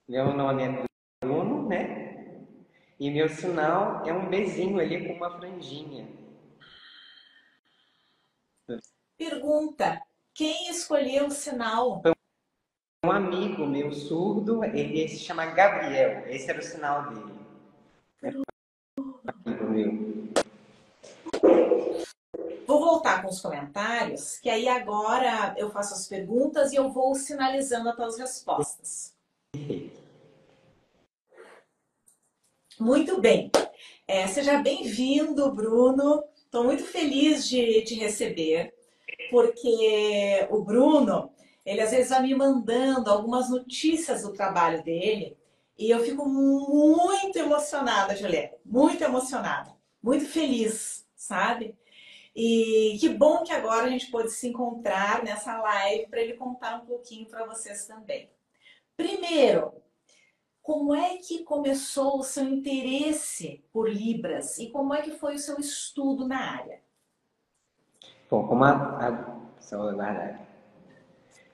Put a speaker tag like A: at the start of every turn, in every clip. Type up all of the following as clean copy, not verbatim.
A: Meu nome é Bruno, né? E meu sinal é um bezinho ali com uma franjinha.
B: Pergunta: quem escolheu o sinal?
A: Um amigo meu surdo, ele se chama Gabriel. Esse era o sinal dele. Amigo meu.
B: Vou voltar com os comentários, que aí agora eu faço as perguntas e eu vou sinalizando as tuas respostas. Muito bem. Seja bem-vindo, Bruno. Estou muito feliz de te receber, porque o Bruno, ele às vezes vai me mandando algumas notícias do trabalho dele e eu fico muito emocionada, Juliana, muito emocionada, muito feliz, sabe? E que bom que agora a gente pôde se encontrar nessa live para ele contar um pouquinho para vocês também. Primeiro, como é que começou o seu interesse por Libras e como é que foi o seu estudo na área?
A: Bom, só aguardar.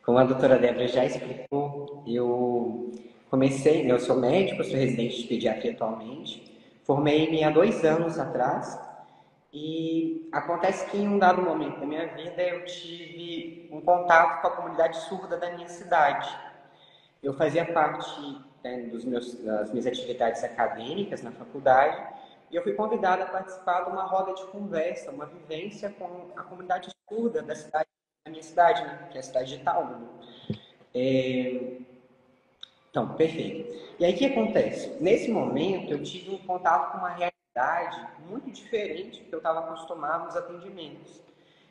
A: Como a doutora Débora já explicou, eu comecei, né, eu sou médico, sou residente de pediatria atualmente, formei-me há 2 anos atrás e acontece que em um dado momento da minha vida eu tive um contato com a comunidade surda da minha cidade. Eu fazia parte, né, das minhas atividades acadêmicas na faculdade e eu fui convidado a participar de uma roda de conversa, uma vivência com a comunidade surda da minha cidade, né, que é a cidade de Tálmano. Então, perfeito. E aí o que acontece? Nesse momento eu tive um contato com uma realidade muito diferente do que eu estava acostumado nos atendimentos.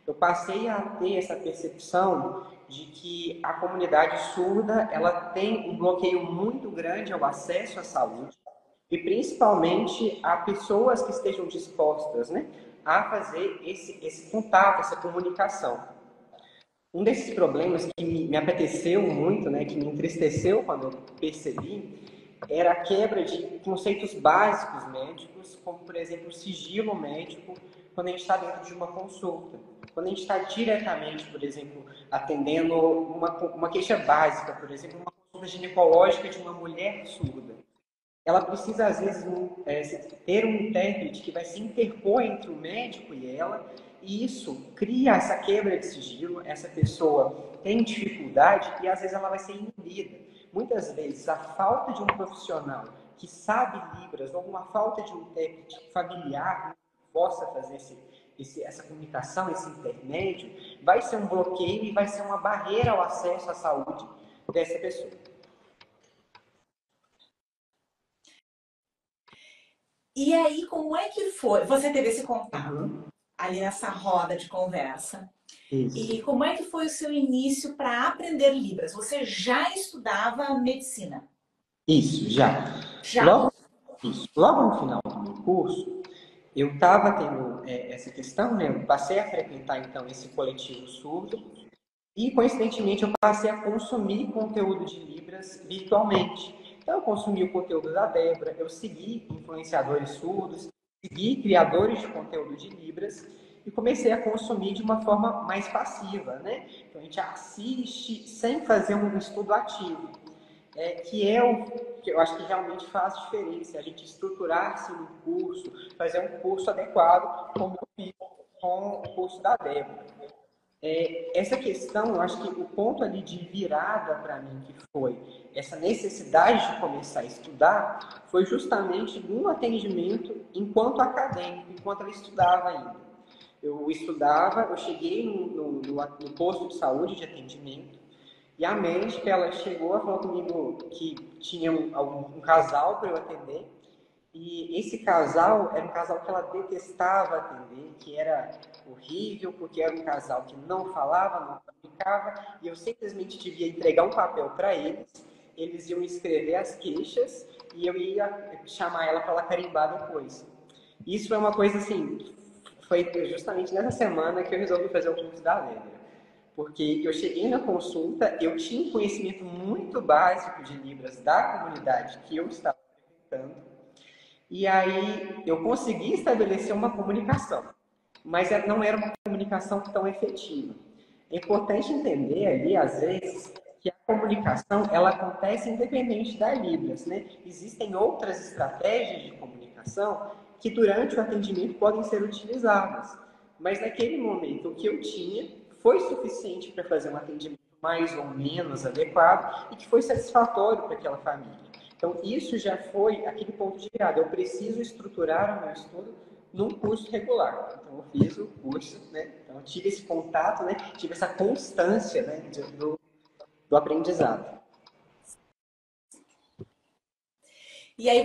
A: Eu passei a ter essa percepção de que a comunidade surda ela tem um bloqueio muito grande ao acesso à saúde e principalmente a pessoas que estejam dispostas, né, a fazer esse contato, essa comunicação. Um desses problemas que me apeteceu muito, né, que me entristeceu quando eu percebi, era a quebra de conceitos básicos médicos, como, por exemplo, o sigilo médico, quando a gente está dentro de uma consulta. Quando a gente está diretamente, por exemplo, atendendo uma queixa básica, por exemplo, uma consulta ginecológica de uma mulher surda. Ela precisa, às vezes, ter um intérprete que vai se interpor entre o médico e ela, e isso cria essa quebra de sigilo, essa pessoa tem dificuldade e, às vezes, ela vai ser inibida. Muitas vezes, a falta de um profissional que sabe Libras, ou uma falta de um intérprete familiar que possa fazer essa comunicação, esse intermédio, vai ser um bloqueio e vai ser uma barreira ao acesso à saúde dessa pessoa.
B: E aí, como é que foi? Você teve esse contato
A: Uhum.
B: ali nessa roda de conversa.
A: Isso.
B: E como é que foi o seu início para aprender Libras? Você já estudava medicina?
A: Isso, já.
B: Já.
A: Logo, logo no final do meu curso, eu estava tendo essa questão, né? Eu passei a frequentar, então, esse coletivo surdo e, coincidentemente, eu passei a consumir conteúdo de Libras virtualmente. Então, eu consumi o conteúdo da Débora, eu segui influenciadores surdos, segui criadores de conteúdo de Libras e comecei a consumir de uma forma mais passiva, né? Então, a gente assiste sem fazer um estudo ativo, que é o que eu acho que realmente faz diferença, a gente estruturar-se no curso, fazer um curso adequado, como eu fiz com o curso da Débora. Essa questão, eu acho que o ponto ali de virada para mim, que foi essa necessidade de começar a estudar, foi justamente no atendimento enquanto acadêmico, enquanto eu estudava ainda. Eu estudava, eu cheguei no posto de saúde de atendimento, e a médica, ela chegou e falou comigo que tinha um casal para eu atender. E esse casal era um casal que ela detestava atender, que era horrível, porque era um casal que não falava, não comunicava, e eu simplesmente devia entregar um papel para eles, eles iam escrever as queixas e eu ia chamar ela para ela carimbar depois. Isso é uma coisa assim, foi justamente nessa semana que eu resolvi fazer o curso da Lélia. Porque eu cheguei na consulta, eu tinha um conhecimento muito básico de Libras da comunidade que eu estava frequentando, e aí eu consegui estabelecer uma comunicação, mas não era uma comunicação tão efetiva. É importante entender ali, às vezes, que a comunicação, ela acontece independente da Libras, né? Existem outras estratégias de comunicação que durante o atendimento podem ser utilizadas. Mas naquele momento, o que eu tinha foi suficiente para fazer um atendimento mais ou menos adequado e que foi satisfatório para aquela família. Então, isso já foi aquele ponto de virada. Eu preciso estruturar o meu estudo num curso regular. Então, eu fiz o curso, né? Então, eu tive esse contato, né? Tive essa constância, né? Do aprendizado.
B: E aí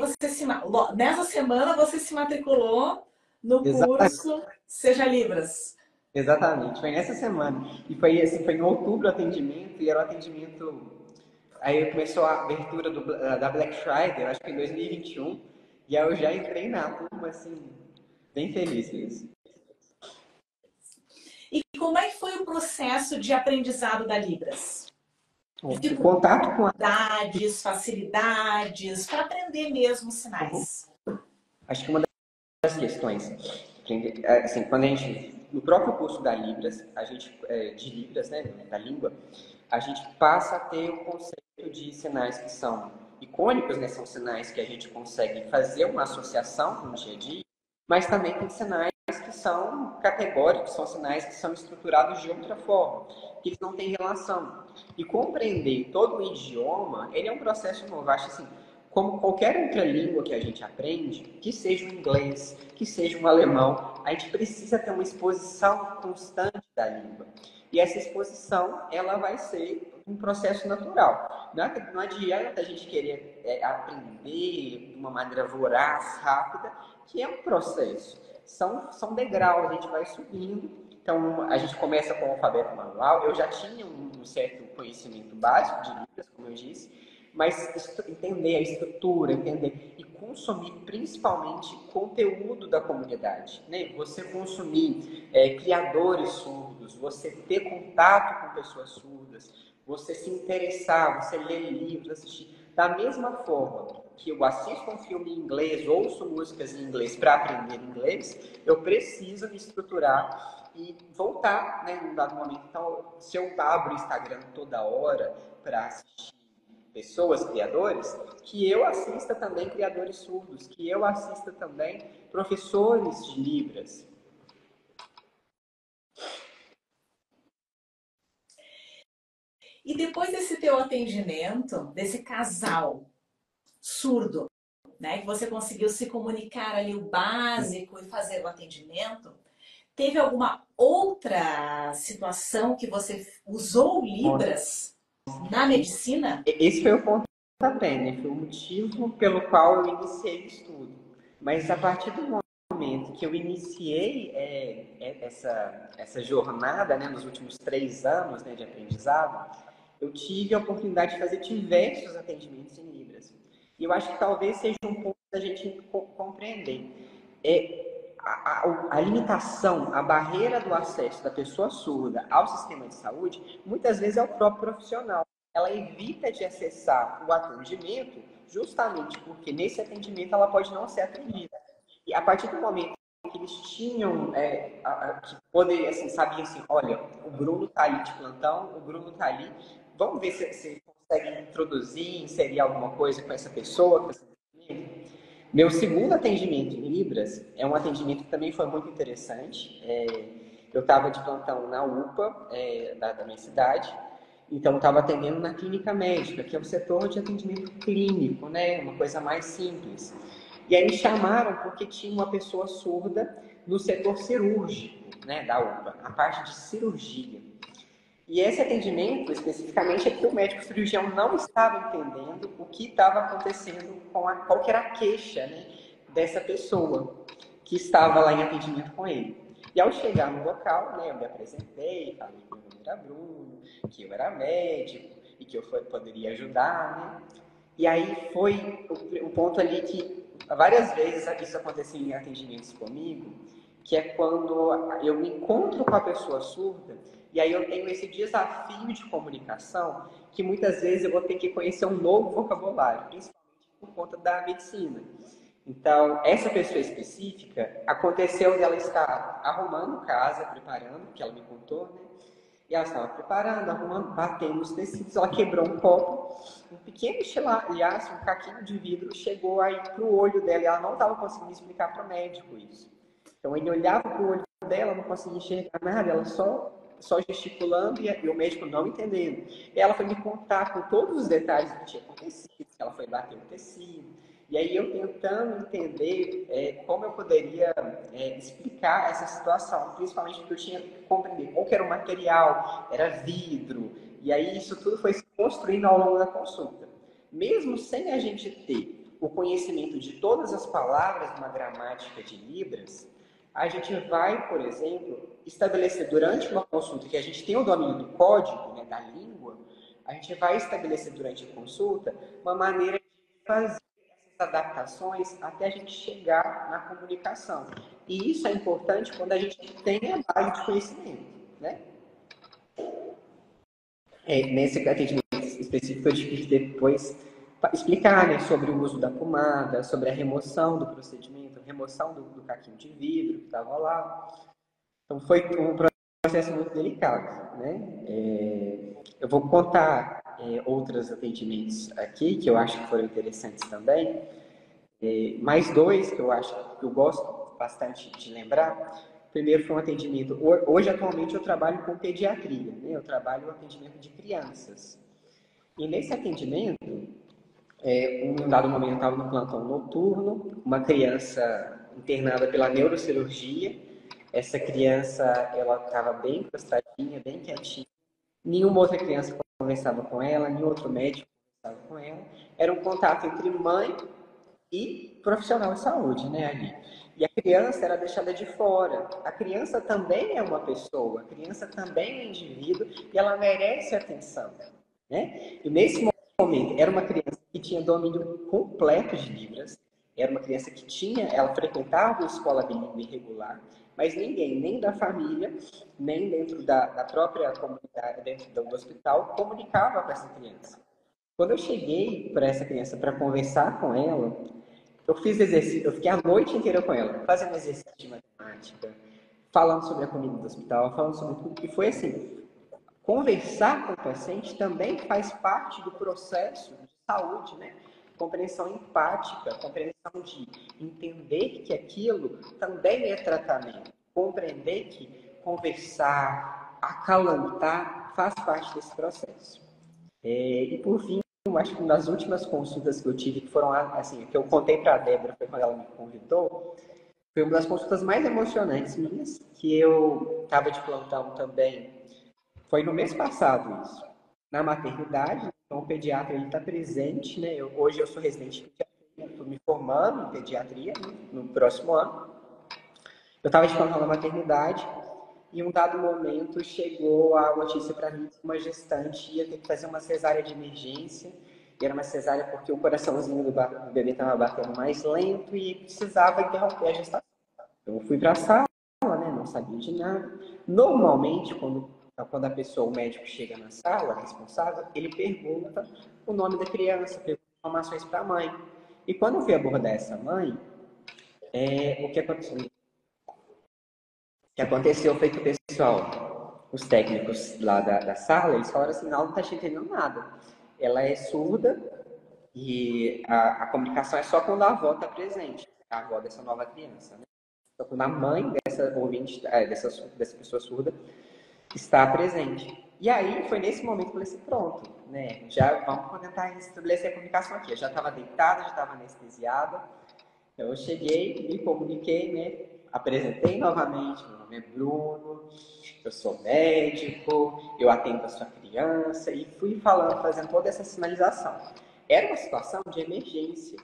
B: nessa semana você se matriculou no
A: Exatamente.
B: curso Seja Libras.
A: Exatamente. Foi nessa semana. E foi assim, foi em outubro o atendimento, e era o atendimento. Aí começou a abertura da Black Friday, eu acho que em 2021. E aí eu já entrei na turma, assim, bem feliz com isso.
B: E como é que foi o processo de aprendizado da Libras?
A: O contato com a...
B: Dificuldades, facilidades, para aprender mesmo os sinais.
A: Acho que uma das questões, assim, quando a gente, no próprio curso da Libras, a gente, de Libras, né, da língua, a gente passa a ter o conceito de sinais que são icônicos, né, são sinais que a gente consegue fazer uma associação no dia a dia, mas também tem sinais que são categóricos, são sinais que são estruturados de outra forma, que eles não têm relação. E compreender todo o idioma, ele é um processo novo. Acho assim, como qualquer outra língua que a gente aprende, que seja o inglês, que seja o alemão, a gente precisa ter uma exposição constante da língua. E essa exposição, ela vai ser um processo natural. Não adianta a gente querer aprender de uma maneira voraz, rápida, que é um processo. São degraus, a gente vai subindo. Então, a gente começa com o alfabeto manual. Eu já tinha um certo conhecimento básico de Libras, como eu disse, mas entender a estrutura, entender e consumir principalmente conteúdo da comunidade, né? Você consumir criadores surdos, você ter contato com pessoas surdas, você se interessar, você ler livros, assistir. Da mesma forma que eu assisto um filme em inglês, ouço músicas em inglês para aprender inglês, eu preciso me estruturar e voltar, né, num dado momento. Então, se eu abro o Instagram toda hora para assistir pessoas, criadores, que eu assista também criadores surdos, que eu assista também professores de Libras.
B: E depois desse teu atendimento, desse casal surdo, né, que você conseguiu se comunicar ali o básico e fazer o atendimento, teve alguma outra situação que você usou Libras na medicina?
A: Esse foi o pontapé, né? Foi o motivo pelo qual eu iniciei o estudo. Mas a partir do momento que eu iniciei essa jornada, né, nos últimos 3 anos, né, de aprendizado, eu tive a oportunidade de fazer diversos atendimentos em Libras. E eu acho que talvez seja um ponto da gente compreender. A limitação, a barreira do acesso da pessoa surda ao sistema de saúde, muitas vezes é o próprio profissional. Ela evita de acessar o atendimento justamente porque nesse atendimento ela pode não ser atendida. E a partir do momento que eles tinham, que poderia, assim, sabia assim, olha, o Bruno está ali de plantão, o Bruno está ali, vamos ver se consegue introduzir, inserir alguma coisa com essa pessoa, com esse atendimento. Meu segundo atendimento em Libras é um atendimento que também foi muito interessante. Eu estava de plantão na UPA, da minha cidade, então estava atendendo na clínica médica, que é o setor de atendimento clínico, né? Uma coisa mais simples. E aí me chamaram porque tinha uma pessoa surda no setor cirúrgico, né, da UPA, a parte de cirurgia. E esse atendimento, especificamente, é porque o médico cirurgião não estava entendendo o que estava acontecendo qual que era a queixa, né, dessa pessoa que estava lá em atendimento com ele. E ao chegar no local, né, eu me apresentei, falei que meu nome era Bruno, que eu era médico e que eu poderia ajudar, né? E aí foi o ponto ali que várias vezes isso aconteceu em atendimentos comigo, que é quando eu me encontro com a pessoa surda e aí eu tenho esse desafio de comunicação que muitas vezes eu vou ter que conhecer um novo vocabulário, principalmente por conta da medicina. Então, essa pessoa específica, aconteceu dela estar arrumando casa, preparando, que ela me contou, né? E ela estava preparando, arrumando, batendo os tecidos, ela quebrou um copo, um pequeno estilhaço, um caquinho de vidro, chegou aí para o olho dela e ela não estava conseguindo explicar para o médico isso. Então ele olhava para o olho dela, não conseguia enxergar nada, ela só gesticulando e o médico não entendendo. E ela foi me contar com todos os detalhes do que tinha acontecido, que ela foi bater o tecido. E aí eu tentando entender como eu poderia explicar essa situação, principalmente porque eu tinha que compreender qual que era o material, era vidro, e aí isso tudo foi se construindo ao longo da consulta. Mesmo sem a gente ter o conhecimento de todas as palavras de uma gramática de Libras, a gente vai, por exemplo, estabelecer durante uma consulta que a gente tem o domínio do código, né, da língua, a gente vai estabelecer durante a consulta uma maneira de fazer essas adaptações até a gente chegar na comunicação. E isso é importante quando a gente tem a base de conhecimento, né? Nesse atendimento específico, eu tive que depois explicar, né, sobre o uso da pomada, sobre a remoção do procedimento, remoção do caquinho de vidro que estava lá. Então, foi um processo muito delicado, né? Eu vou contar outros atendimentos aqui, que eu acho que foram interessantes também. Mais dois que eu acho que eu gosto bastante de lembrar. Primeiro foi um atendimento. Hoje, atualmente, eu trabalho com pediatria, né? Eu trabalho no atendimento de crianças. E nesse atendimento, um dado momento eu estava no plantão noturno, uma criança internada pela neurocirurgia. Essa criança, ela estava bem encostadinha, bem quietinha. Nenhuma outra criança conversava com ela, nenhum outro médico conversava com ela. Era um contato entre mãe e profissional de saúde, né, ali. E a criança era deixada de fora. A criança também é uma pessoa, a criança também é um indivíduo e ela merece atenção, né? E nesse momento, era uma criança que tinha domínio completo de Libras, era uma criança que ela frequentava uma escola bilíngue regular, mas ninguém, nem da família, nem dentro da própria comunidade, dentro do hospital, comunicava com essa criança. Quando eu cheguei para essa criança para conversar com ela, eu fiz exercício, eu fiquei a noite inteira com ela, fazendo exercício de matemática, falando sobre a comida do hospital, falando sobre tudo. E foi assim, conversar com o paciente também faz parte do processo de saúde, né? Compreensão empática, compreensão de entender que aquilo também é tratamento, compreender que conversar, acalantar faz parte desse processo. E por fim, eu acho que uma das últimas consultas que eu tive, que foram assim, que eu contei para a Débora, foi quando ela me convidou, foi uma das consultas mais emocionantes minhas, que eu estava de plantão também. Foi no mês passado isso, na maternidade. Então o pediatra está presente, né? Hoje eu sou residente de pediatria, estou me formando em pediatria, né, no próximo ano. Eu estava de plantão na maternidade e em um dado momento chegou a notícia para mim que uma gestante ia ter que fazer uma cesárea de emergência. E era uma cesárea porque o coraçãozinho do bebê estava batendo mais lento e precisava interromper a gestação. Então eu fui para a sala, né? Não sabia de nada. Normalmente, quando a pessoa, o médico chega na sala, responsável, ele pergunta o nome da criança, pergunta informações para a mãe. E quando eu fui abordar essa mãe, o que aconteceu? O que aconteceu foi que o pessoal, os técnicos lá da sala, eles falaram assim, não está entendendo nada. Ela é surda e a comunicação é só quando a avó está presente, a avó dessa nova criança, né? Só quando a mãe dessa ouvinte, dessa pessoa surda está presente. E aí, foi nesse momento que eu falei assim, pronto, né? Já vamos tentar estabelecer a comunicação aqui. Eu já estava deitada, já estava anestesiada. Então, eu cheguei, me comuniquei, né? Apresentei novamente, meu nome é Bruno, eu sou médico, eu atendo a sua criança e fui falando, fazendo toda essa sinalização. Era uma situação de emergência,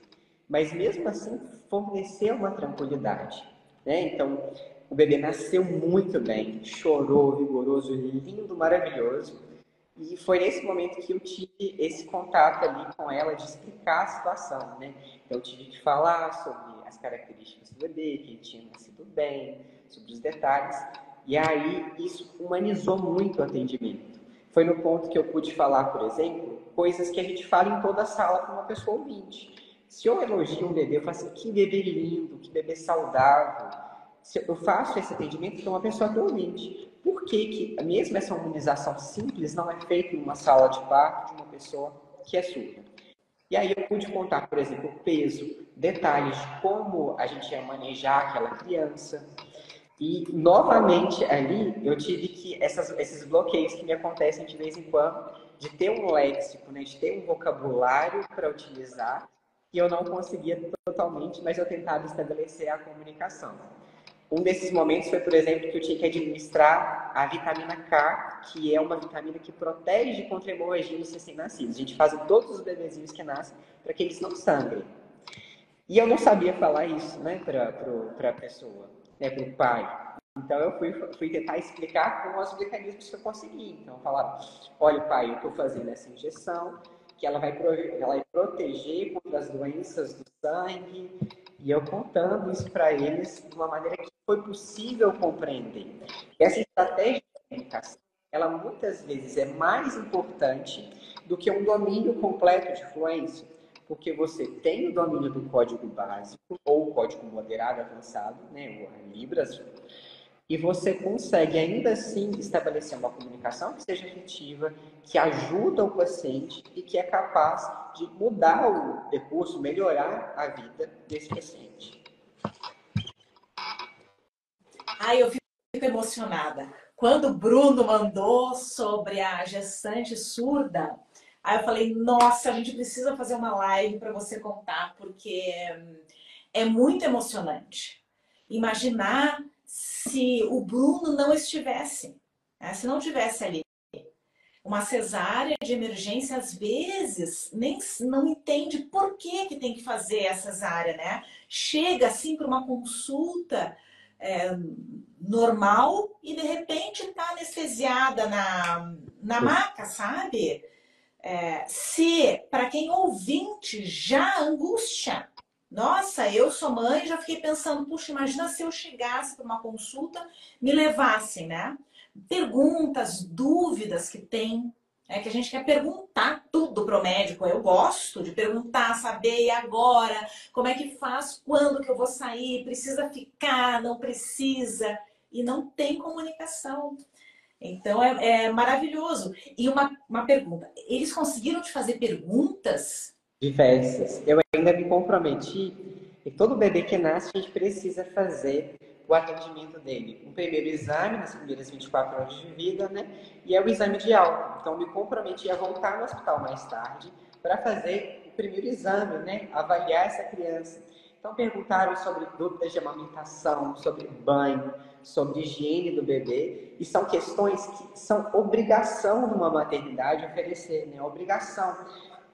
A: mas mesmo assim forneceu uma tranquilidade, né? Então, o bebê nasceu muito bem, chorou, vigoroso, lindo, maravilhoso. E foi nesse momento que eu tive esse contato ali com ela de explicar a situação, né? Então, eu tive que falar sobre as características do bebê, que ele tinha nascido bem, sobre os detalhes. E aí, isso humanizou muito o atendimento. Foi no ponto que eu pude falar, por exemplo, coisas que a gente fala em toda a sala para uma pessoa ouvinte. Se eu elogio um bebê, eu falo assim, que bebê lindo, que bebê saudável. Se eu faço esse atendimento para uma pessoa ouvinte. Por por que que mesmo essa imunização simples não é feita em uma sala de parto de uma pessoa que é surda? E aí eu pude contar, por exemplo, o peso, detalhes de como a gente ia manejar aquela criança. E, novamente, ali, eu tive que, esses bloqueios que me acontecem de vez em quando, de ter um léxico, né, de ter um vocabulário para utilizar, e eu não conseguia totalmente, mas eu tentava estabelecer a comunicação. Um desses momentos foi, por exemplo, que eu tinha que administrar a vitamina K, que é uma vitamina que protege contra hemorragia nos recém-nascidos. A gente faz em todos os bebezinhos que nascem para que eles não sangrem. E eu não sabia falar isso, né, para a pessoa, né, para o pai. Então eu fui tentar explicar com os mecanismos que eu consegui. Então eu falava, olha pai, eu estou fazendo essa injeção, que ela vai proteger contra as doenças do sangue. E eu contando isso para eles de uma maneira que foi possível compreender. Essa estratégia de comunicação, ela muitas vezes é mais importante do que um domínio completo de fluência. Porque você tem o domínio do código básico, ou o código moderado avançado, né, o Libras, e você consegue ainda assim estabelecer uma comunicação que seja efetiva, que ajuda o paciente e que é capaz de mudar o percurso, melhorar a vida desse paciente.
B: Ai, eu fico emocionada. Quando o Bruno mandou sobre a gestante surda, aí eu falei, nossa, a gente precisa fazer uma live para você contar, porque é muito emocionante. Imaginar se o Bruno não estivesse, né? Se não tivesse ali. Uma cesárea de emergência, às vezes, nem não entende por que que tem que fazer a cesárea, né? Chega assim para uma consulta normal e de repente está anestesiada na maca, sabe? Se para quem é ouvinte já angústia. Nossa, eu sou mãe, já fiquei pensando, puxa, imagina se eu chegasse para uma consulta, me levassem, né? Perguntas, dúvidas que tem, que a gente quer perguntar tudo pro médico. Eu gosto de perguntar, saber, e agora? Como é que faz? Quando que eu vou sair? Precisa ficar? Não precisa? E não tem comunicação. Então é maravilhoso. E uma pergunta: eles conseguiram te fazer perguntas?
A: Diversas. Eu ainda me comprometi e todo bebê que nasce a gente precisa fazer o atendimento dele. Um primeiro exame nas primeiras 24 horas de vida, né? E é o exame de álcool. Então me comprometi a voltar no hospital mais tarde para fazer o primeiro exame, né? Avaliar essa criança. Então perguntaram sobre dúvidas de amamentação, sobre banho, sobre higiene do bebê, e são questões que são obrigação numa maternidade oferecer, né? Obrigação.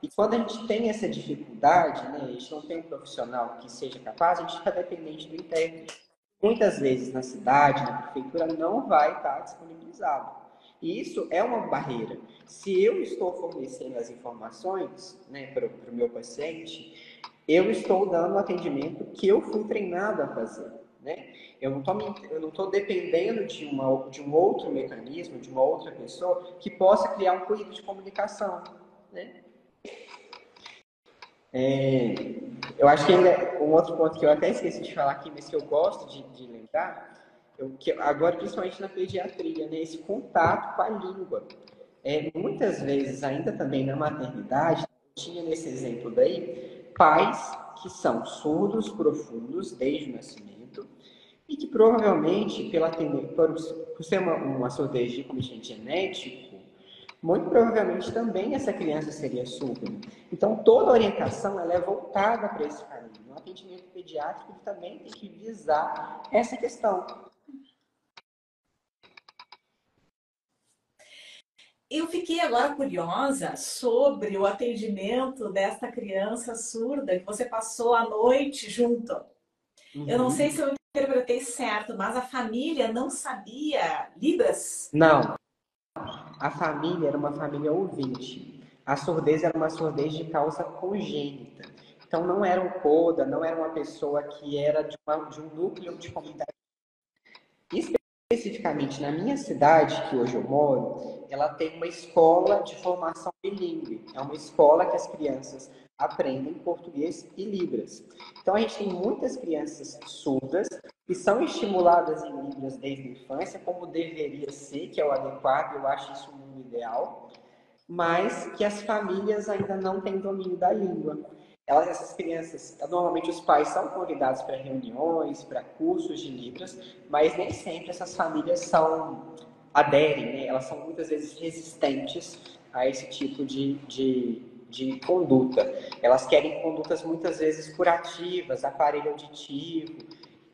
A: E quando a gente tem essa dificuldade, né, a gente não tem um profissional que seja capaz, a gente fica dependente do intérprete. Muitas vezes na cidade, na prefeitura, não vai estar disponibilizado. E isso é uma barreira. Se eu estou fornecendo as informações, né, para o meu paciente, eu estou dando o atendimento que eu fui treinado a fazer. Né? Eu não estou dependendo de um outro mecanismo, de uma outra pessoa que possa criar um ruído de comunicação. Né? Eu acho que ainda um outro ponto que eu até esqueci de falar aqui, mas que eu gosto de lembrar, agora principalmente na pediatria, né, esse contato com a língua. Muitas vezes, ainda também na maternidade, tinha nesse exemplo daí, pais que são surdos profundos desde o nascimento e que provavelmente, por ser uma surdez de componente genético, muito provavelmente também essa criança seria surda. Então, toda a orientação ela é voltada para esse caminho. No atendimento pediátrico, ele também tem que visar essa questão.
B: Eu fiquei agora curiosa sobre o atendimento desta criança surda que você passou a noite junto. Eu não sei se eu interpretei certo, mas a família não sabia Libras?
A: Não. A família era uma família ouvinte. A surdez era uma surdez de causa congênita. Então, não era um coda, não era uma pessoa que era de um núcleo de comunidade. Especificamente na minha cidade, que hoje eu moro, ela tem uma escola de formação bilíngue. É uma escola que as crianças aprendem português e Libras. Então, a gente tem muitas crianças surdas que são estimuladas em Libras desde a infância, como deveria ser, que é o adequado, eu acho isso o mundo ideal, mas que as famílias ainda não têm domínio da língua. Essas crianças, normalmente os pais são convidados para reuniões, para cursos de Libras, mas nem sempre essas famílias aderem, né? Elas são muitas vezes resistentes a esse tipo de conduta. Elas querem condutas muitas vezes curativas, aparelho auditivo.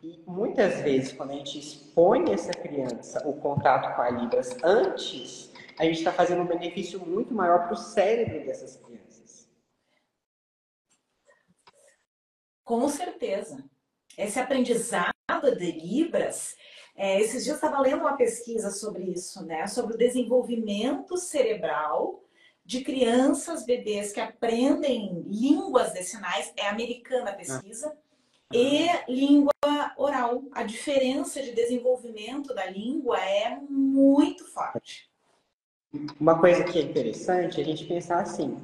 A: E muitas vezes, quando a gente expõe essa criança o contato com a Libras antes, a gente está fazendo um benefício muito maior para o cérebro dessas crianças.
B: Com certeza. Esse aprendizado de Libras, esses dias eu estava lendo uma pesquisa sobre isso, né? Sobre o desenvolvimento cerebral de crianças, bebês que aprendem línguas de sinais, é americana a pesquisa, e língua oral. A diferença de desenvolvimento da língua é muito forte.
A: Uma coisa que é interessante é a gente pensar assim,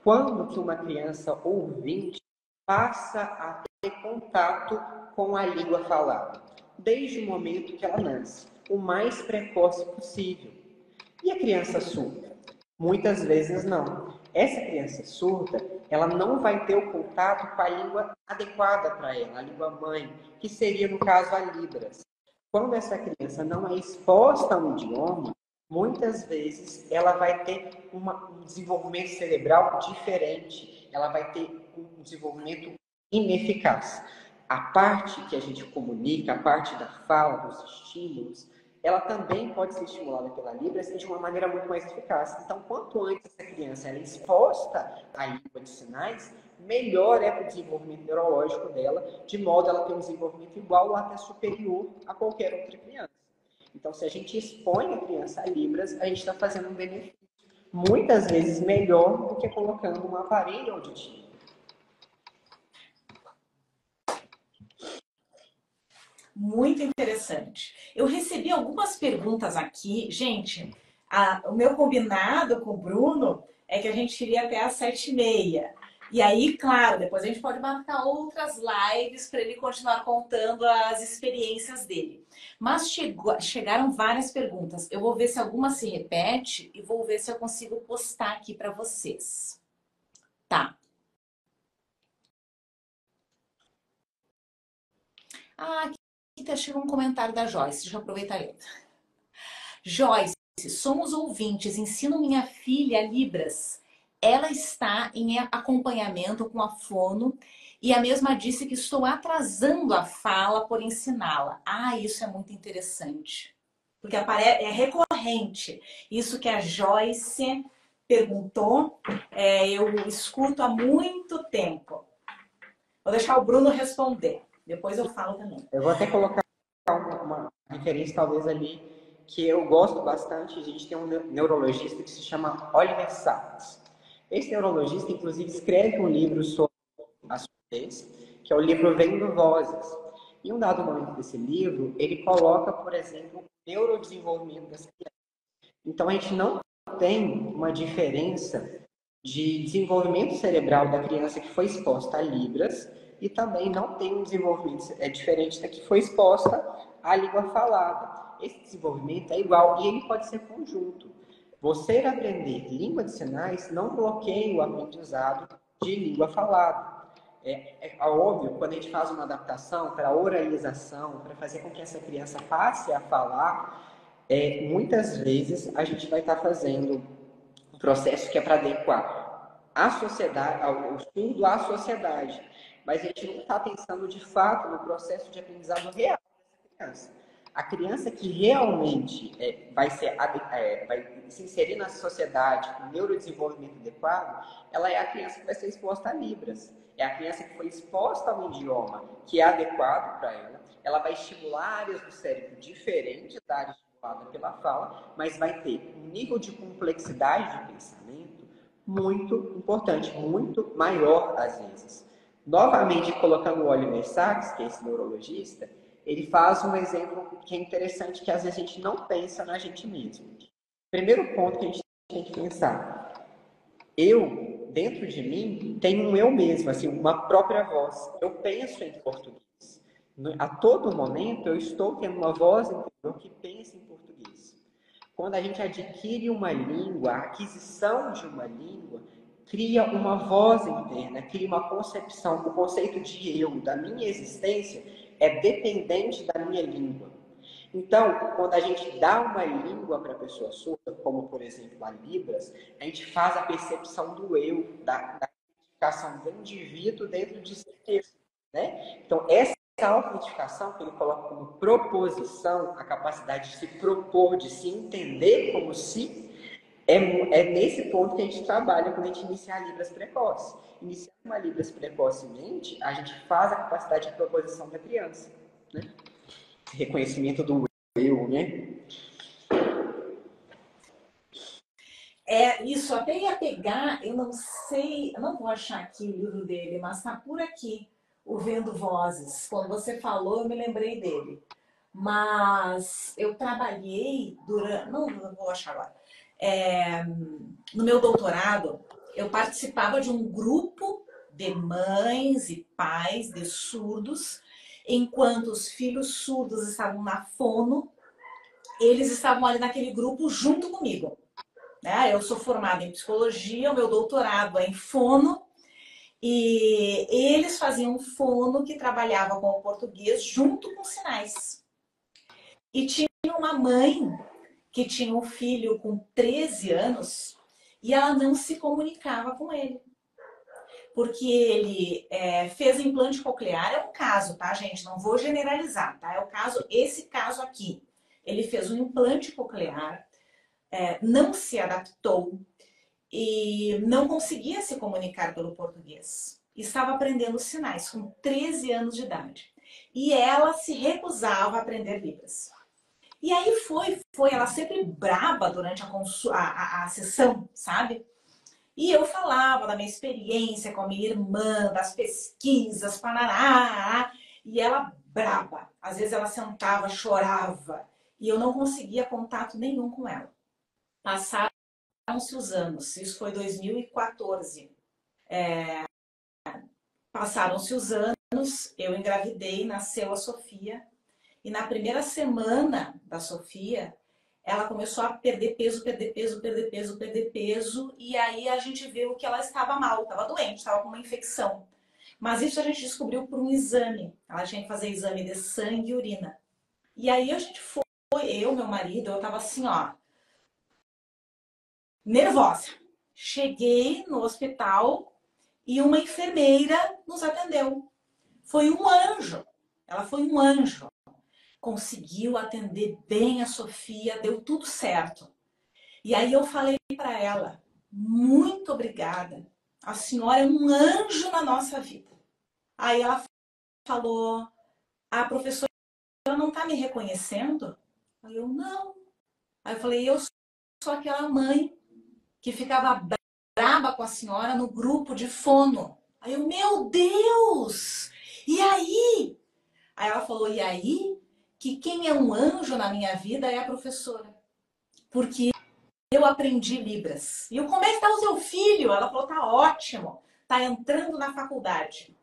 A: quando que uma criança ouvinte passa a ter contato com a língua falada? Desde o momento que ela nasce, o mais precoce possível. E a criança surda? Muitas vezes não. Essa criança surda, ela não vai ter o contato com a língua adequada para ela, a língua mãe, que seria, no caso, a Libras. Quando essa criança não é exposta a um idioma, muitas vezes ela vai ter um desenvolvimento cerebral diferente, ela vai ter um desenvolvimento ineficaz. A parte que a gente comunica, a parte da fala, dos estímulos, ela também pode ser estimulada pela Libras de uma maneira muito mais eficaz. Então, quanto antes essa criança é exposta à língua de sinais, melhor é para o desenvolvimento neurológico dela, de modo a ela ter um desenvolvimento igual ou até superior a qualquer outra criança. Então, se a gente expõe a criança a Libras, a gente está fazendo um benefício muitas vezes melhor do que colocando um aparelho auditivo.
B: Muito interessante. Eu recebi algumas perguntas aqui. Gente, o meu combinado com o Bruno é que a gente iria até às 7h30. E aí, claro, depois a gente pode marcar outras lives para ele continuar contando as experiências dele. Mas chegaram várias perguntas. Eu vou ver se alguma se repete e vou ver se eu consigo postar aqui para vocês. Tá. Aqui chegou um comentário da Joyce. Deixa eu aproveitar ele. Joyce, somos ouvintes. Ensino minha filha Libras. Ela está em acompanhamento com a fono e a mesma disse que estou atrasando a fala por ensiná-la. Isso é muito interessante. Porque é recorrente. Isso que a Joyce perguntou, eu escuto há muito tempo. Vou deixar o Bruno responder. Depois eu falo também.
A: Eu vou até colocar uma referência, talvez, ali, que eu gosto bastante. A gente tem um neurologista que se chama Oliver Sacks. Esse neurologista, inclusive, escreve um livro sobre a surdez, que é o livro Vendo Vozes. Em um dado momento desse livro, ele coloca, por exemplo, o neurodesenvolvimento das crianças. Então, a gente não tem uma diferença de desenvolvimento cerebral da criança que foi exposta a Libras e também não tem um desenvolvimento diferente da que foi exposta à língua falada. Esse desenvolvimento é igual e ele pode ser conjunto. Você aprender língua de sinais não bloqueia o aprendizado de língua falada. É óbvio, quando a gente faz uma adaptação para oralização, para fazer com que essa criança passe a falar, muitas vezes a gente vai estar fazendo um processo que é para adequar a sociedade, o estudo à sociedade. Mas a gente não está pensando de fato no processo de aprendizado real dessa criança. A criança que realmente vai se inserir na sociedade com neurodesenvolvimento adequado, ela é a criança que vai ser exposta a Libras. É a criança que foi exposta a um idioma que é adequado para ela. Ela vai estimular áreas do cérebro diferentes da área estimulada pela fala, mas vai ter um nível de complexidade de pensamento muito importante, muito maior às vezes. Novamente, colocando o Oliver Sacks, que é esse neurologista, ele faz um exemplo que é interessante, que às vezes a gente não pensa na gente mesmo. Primeiro ponto que a gente tem que pensar. Eu dentro de mim tem um eu mesmo, assim, uma própria voz. Eu penso em português. A todo momento eu estou tendo uma voz interior que pensa em português. Quando a gente adquire uma língua, a aquisição de uma língua cria uma voz interna, cria uma concepção. O conceito de eu, da minha existência, é dependente da minha língua. Então, quando a gente dá uma língua para a pessoa surda, como por exemplo a Libras, a gente faz a percepção do eu, da identificação do indivíduo dentro de si mesmo, né? Então, essa autoidentificação que ele coloca como proposição, a capacidade de se propor, de se entender como si, é nesse ponto que a gente trabalha quando a gente inicia a Libras precoce. Iniciar uma Libras precocemente, a gente faz a capacidade de proposição da criança, né? Reconhecimento do eu, né?
B: Isso, até ia pegar, eu não sei, eu não vou achar aqui o livro dele, mas tá por aqui, o Vendo Vozes. Quando você falou, eu me lembrei dele. Mas eu trabalhei durante, não vou achar agora, no meu doutorado, eu participava de um grupo de mães e pais de surdos, enquanto os filhos surdos estavam na fono, eles estavam ali naquele grupo junto comigo. Né? Eu sou formada em psicologia, o meu doutorado é em fono, e eles faziam fono que trabalhava com o português junto com sinais. E tinha uma mãe que tinha um filho com 13 anos e ela não se comunicava com ele. Porque ele fez implante coclear, é um caso, tá, gente? Não vou generalizar, tá? É o caso, esse caso aqui. Ele fez um implante coclear, não se adaptou e não conseguia se comunicar pelo português. Estava aprendendo sinais com 13 anos de idade. E ela se recusava a aprender Libras. E aí foi ela sempre braba durante a sessão, sabe? E eu falava da minha experiência com a minha irmã, das pesquisas, parará, e ela braba. Às vezes ela sentava, chorava, e eu não conseguia contato nenhum com ela. Passaram-se os anos, isso foi 2014. Passaram-se os anos, eu engravidei, nasceu a Sofia, e na primeira semana da Sofia, ela começou a perder peso, perder peso, perder peso, perder peso. E aí a gente viu que ela estava mal, estava doente, estava com uma infecção. Mas isso a gente descobriu por um exame. Ela tinha que fazer exame de sangue e urina. E aí a gente foi, eu, meu marido, eu estava assim, ó, nervosa. Cheguei no hospital e uma enfermeira nos atendeu. Foi um anjo. Ela foi um anjo. Conseguiu atender bem a Sofia, deu tudo certo. E aí eu falei para ela, muito obrigada, a senhora é um anjo na nossa vida. Aí ela falou, a professora não está me reconhecendo? Aí eu, não. Aí eu falei, eu sou aquela mãe que ficava braba com a senhora no grupo de fono. Aí eu, meu Deus! E aí? Aí ela falou, e aí? Que quem é um anjo na minha vida é a professora. Porque eu aprendi Libras. E eu, como é que está o seu filho? Ela falou, tá ótimo. Tá entrando na faculdade.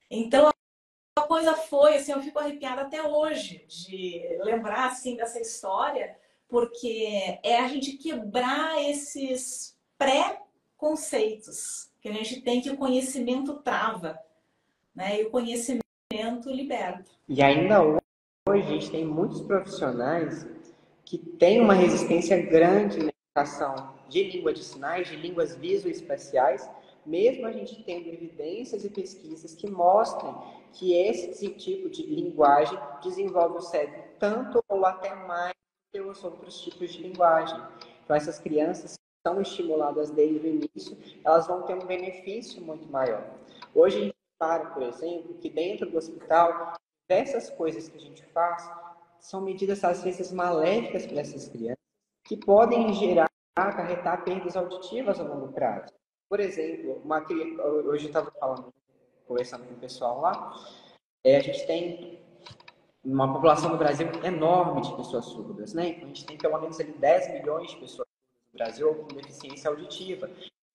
B: Então, a coisa foi, assim, eu fico arrepiada até hoje de lembrar, assim, dessa história, porque é a gente quebrar esses pré-conceitos que a gente tem, que o conhecimento trava, né? E o conhecimento liberta.
A: E ainda hoje a gente tem muitos profissionais que têm uma resistência grande na educação de língua de sinais, de línguas visoespaciais, mesmo a gente tendo evidências e pesquisas que mostram que esse tipo de linguagem desenvolve o cérebro tanto ou até mais do que os outros tipos de linguagem. Então, essas crianças que são estimuladas desde o início, elas vão ter um benefício muito maior. Hoje a gente repara, por exemplo, que dentro do hospital, diversas coisas que a gente faz são medidas, às vezes, maléficas para essas crianças, que podem gerar, acarretar perdas auditivas a longo prazo. Por exemplo, hoje eu estava conversando com o pessoal lá, a gente tem uma população no Brasil enorme de pessoas surdas, né? Então, a gente tem pelo menos ali 10 milhões de pessoas no Brasil com deficiência auditiva.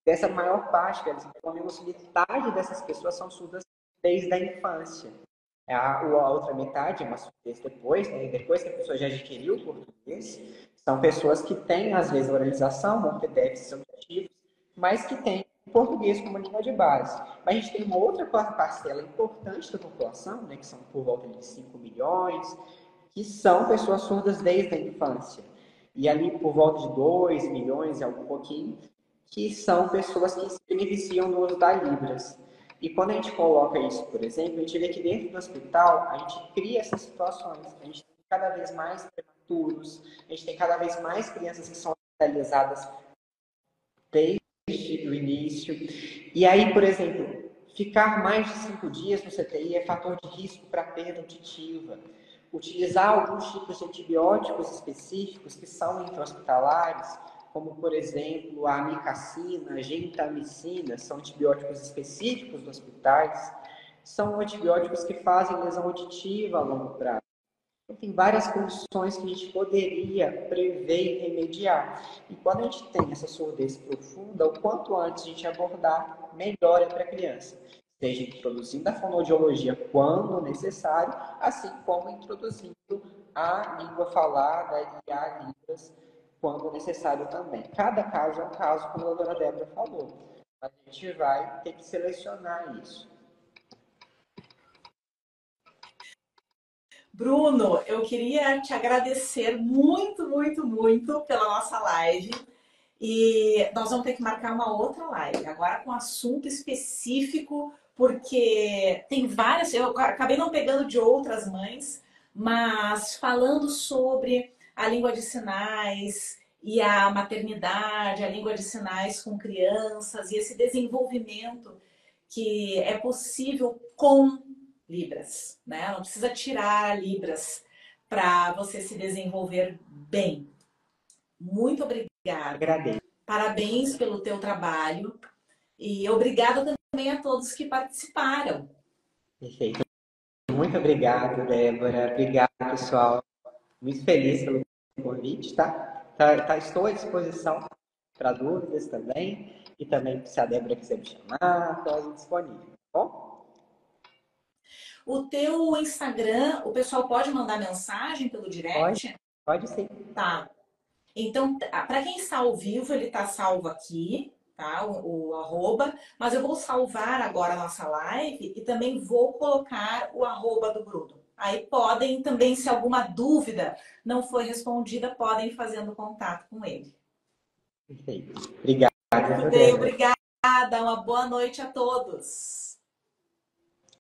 A: dessa maior parte, pelo menos metade dessas pessoas são surdas desde a infância. A outra metade é uma surdez depois, né? Depois que a pessoa já adquiriu o português, são pessoas que têm, às vezes, oralização, vão ter déficits auditivos, mas que têm o português como língua de base. Mas a gente tem uma outra parcela importante da população, né, que são por volta de 5 milhões, que são pessoas surdas desde a infância. E ali por volta de 2 milhões e algum pouquinho, que são pessoas que se beneficiam do uso da Libras. E quando a gente coloca isso, por exemplo, a gente vê que dentro do hospital, a gente cria essas situações. A gente tem cada vez mais prematuros, a gente tem cada vez mais crianças que são hospitalizadas desde o início. E aí, por exemplo, ficar mais de 5 dias no CTI é fator de risco para perda auditiva. Utilizar alguns tipos de antibióticos específicos que são intra-hospitalares, como, por exemplo, a amikacina, a gentamicina, são antibióticos específicos dos hospitais, são antibióticos que fazem lesão auditiva a longo prazo. Então, tem várias condições que a gente poderia prever e remediar. E quando a gente tem essa surdez profunda, o quanto antes a gente abordar, melhor é para a criança. Seja introduzindo a fonoaudiologia quando necessário, assim como introduzindo a língua falada e a Libras quando necessário também. Cada caso é um caso, como a doutora Débora falou. A gente vai ter que selecionar isso.
B: Bruno, eu queria te agradecer muito, muito, muito pela nossa live. E nós vamos ter que marcar uma outra live, agora com assunto específico, porque tem várias, eu acabei não pegando de outras mães, mas falando sobre a língua de sinais e a maternidade, a língua de sinais com crianças e esse desenvolvimento que é possível com Libras, né? Não precisa tirar Libras para você se desenvolver bem. Muito obrigada.
A: Agradeço.
B: Parabéns pelo teu trabalho e obrigada também a todos que participaram.
A: Perfeito. Muito obrigado, Débora. Obrigado, pessoal. Muito feliz pelo convite, tá? Estou à disposição para dúvidas também. E também, se a Débora quiser me chamar, estou disponível, tá bom?
B: O teu Instagram, o pessoal pode mandar mensagem pelo direct?
A: Pode sim.
B: Tá. Então, para quem está ao vivo, ele está salvo aqui, tá? O arroba, mas eu vou salvar agora a nossa live e também vou colocar o arroba do Bruno. Aí podem também, se alguma dúvida não foi respondida, podem ir fazendo contato com ele.
A: Perfeito. Obrigado.
B: Muito bem, obrigada. Uma boa noite a todos.